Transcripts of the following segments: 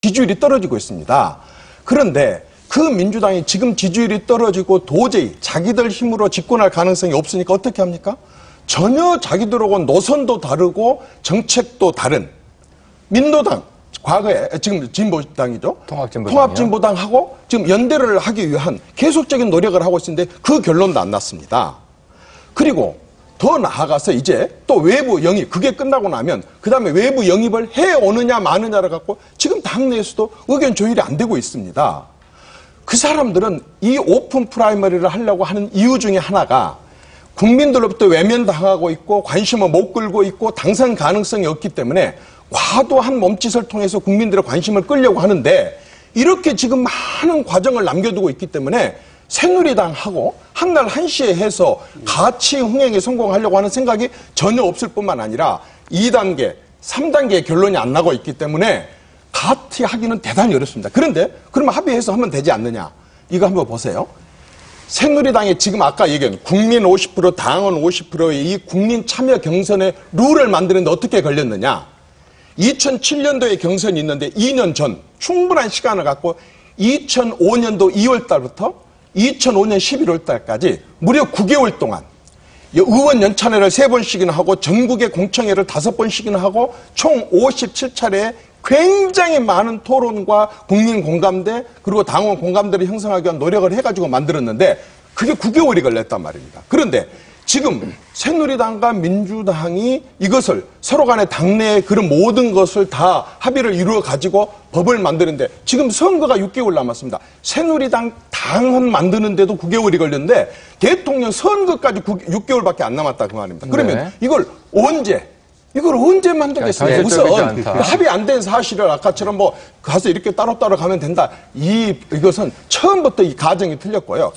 지지율이 떨어지고 있습니다. 그런데 그 민주당이 지금 지지율이 떨어지고 도저히 자기들 힘으로 집권할 가능성이 없으니까 어떻게 합니까? 전혀 자기들하고는 노선도 다르고 정책도 다른 민노당, 과거에 지금 진보당이죠. 통합진보당하고 지금 연대를 하기 위한 계속적인 노력을 하고 있는데 그 결론도 안 났습니다. 그리고 더 나아가서 이제 또 외부 영입, 그게 끝나고 나면 그 다음에 외부 영입을 해오느냐 마느냐를 갖고 지금 당내에서도 의견 조율이 안 되고 있습니다. 그 사람들은 이 오픈 프라이머리를 하려고 하는 이유 중에 하나가 국민들로부터 외면당하고 있고 관심을 못 끌고 있고 당선 가능성이 없기 때문에 과도한 몸짓을 통해서 국민들의 관심을 끌려고 하는데 이렇게 지금 많은 과정을 남겨두고 있기 때문에 새누리당하고 한날 한시에 해서 같이 흥행에 성공하려고 하는 생각이 전혀 없을 뿐만 아니라 2단계, 3단계의 결론이 안 나고 있기 때문에 같이 하기는 대단히 어렵습니다. 그런데 그러면 합의해서 하면 되지 않느냐. 이거 한번 보세요. 새누리당이 지금 아까 얘기한 국민 50%, 당원 50%의 이 국민 참여 경선의 룰을 만드는데 어떻게 걸렸느냐. 2007년도에 경선이 있는데 2년 전 충분한 시간을 갖고 2005년도 2월 달부터 2005년 11월 달까지 무려 9개월 동안 의원 연찬회를 3번씩이나 하고 전국의 공청회를 5번씩이나 하고 총 57차례의 굉장히 많은 토론과 국민 공감대 그리고 당원 공감대를 형성하기 위한 노력을 해가지고 만들었는데 그게 9개월이 걸렸단 말입니다. 그런데 지금 새누리당과 민주당이 이것을 서로 간의 당내의 그런 모든 것을 다 합의를 이루어 가지고 법을 만드는데 지금 선거가 6개월 남았습니다. 새누리당 당헌 만드는데도 9개월이 걸렸는데 대통령 선거까지 6개월밖에 안 남았다 그 말입니다. 그러면 이걸 언제 만들겠습니까? 우선 합의 안 된 사실을 아까처럼 뭐 가서 이렇게 따로따로 가면 된다. 이것은 처음부터 이 가정이 틀렸고요.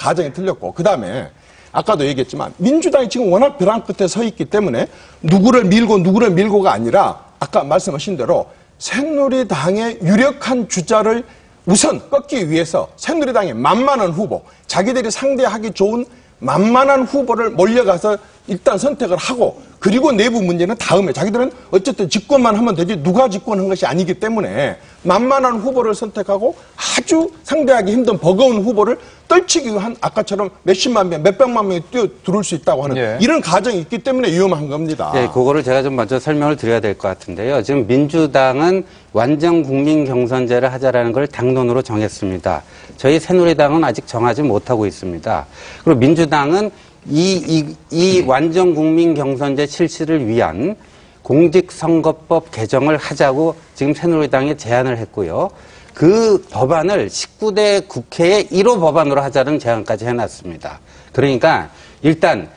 그 다음에 아까도 얘기했지만 민주당이 지금 워낙 벼랑 끝에 서 있기 때문에 누구를 밀고가 아니라 아까 말씀하신 대로 새누리당의 유력한 주자를 우선 꺾기 위해서 새누리당의 만만한 후보, 자기들이 상대하기 좋은 만만한 후보를 몰려가서 일단 선택을 하고 그리고 내부 문제는 다음에 자기들은 어쨌든 집권만 하면 되지 누가 집권한 것이 아니기 때문에 만만한 후보를 선택하고 아주 상대하기 힘든 버거운 후보를 떨치기 위한 아까처럼 몇십만 명, 몇백만 명이 뛰어들어올 수 있다고 하는 이런 가정이 있기 때문에 위험한 겁니다. 네, 그거를 제가 좀 먼저 설명을 드려야 될 것 같은데요. 지금 민주당은 완전 국민 경선제를 하자라는 걸 당론으로 정했습니다. 저희 새누리당은 아직 정하지 못하고 있습니다. 그리고 민주당은 이 완전 국민 경선제 실시를 위한 공직선거법 개정을 하자고 지금 새누리당에 제안을 했고요. 그 법안을 19대 국회의 1호 법안으로 하자는 제안까지 해놨습니다. 그러니까 일단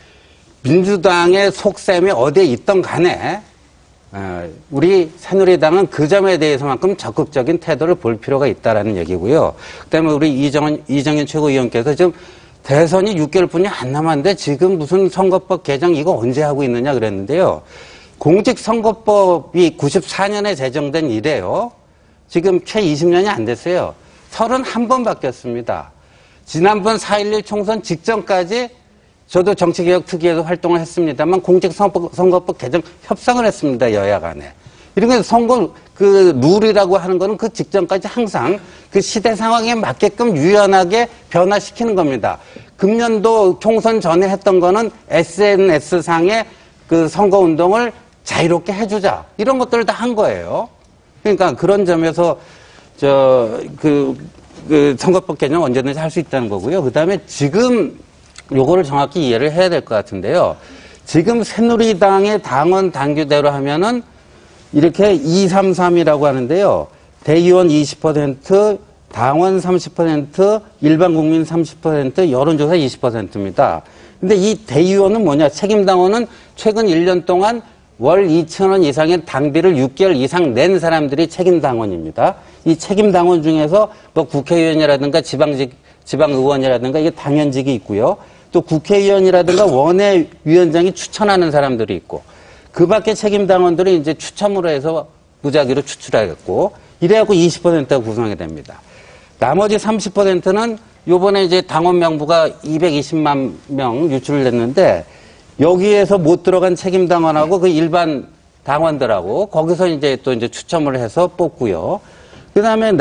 민주당의 속셈이 어디에 있던 간에 우리 새누리당은 그 점에 대해서만큼 적극적인 태도를 볼 필요가 있다라는 얘기고요. 그다음에 우리 이정현 최고위원께서 지금 대선이 6개월뿐이 안 남았는데 지금 무슨 선거법 개정 이거 언제 하고 있느냐 그랬는데요. 공직선거법이 94년에 제정된 이래요. 지금 채 20년이 안 됐어요. 31번 바뀌었습니다. 지난번 4.11 총선 직전까지 저도 정치개혁특위에서 활동을 했습니다만 공직선거법 개정 협상을 했습니다. 여야 간에. 이런 선거 룰이라고 하는 거는 그 직전까지 항상 그 시대 상황에 맞게끔 유연하게 변화시키는 겁니다. 금년도 총선 전에 했던 거는 SNS상의 그 선거운동을 자유롭게 해주자. 이런 것들을 다 한 거예요. 그러니까 그런 점에서 선거법 개정 언제든지 할 수 있다는 거고요. 그 다음에 지금 요거를 정확히 이해를 해야 될 것 같은데요. 지금 새누리당의 당원 당규대로 하면은 이렇게 233이라고 하는데요. 대의원 20%, 당원 30%, 일반 국민 30%, 여론조사 20%입니다. 근데 이 대의원은 뭐냐? 책임당원은 최근 1년 동안 월 2,000원 이상의 당비를 6개월 이상 낸 사람들이 책임당원입니다. 이 책임당원 중에서 뭐 국회의원이라든가 지방의원이라든가 이게 당연직이 있고요. 또 국회의원이라든가 원외위원장이 추천하는 사람들이 있고 그 밖에 책임당원들이 이제 추첨으로 해서 무작위로 추출하겠고 이래갖고 20%가 구성이 됩니다. 나머지 30%는 요번에 이제 당원 명부가 220만 명 유출을 했는데 여기에서 못 들어간 책임당원하고 그 일반 당원들하고 거기서 이제 또 이제 추첨을 해서 뽑고요. 그 다음에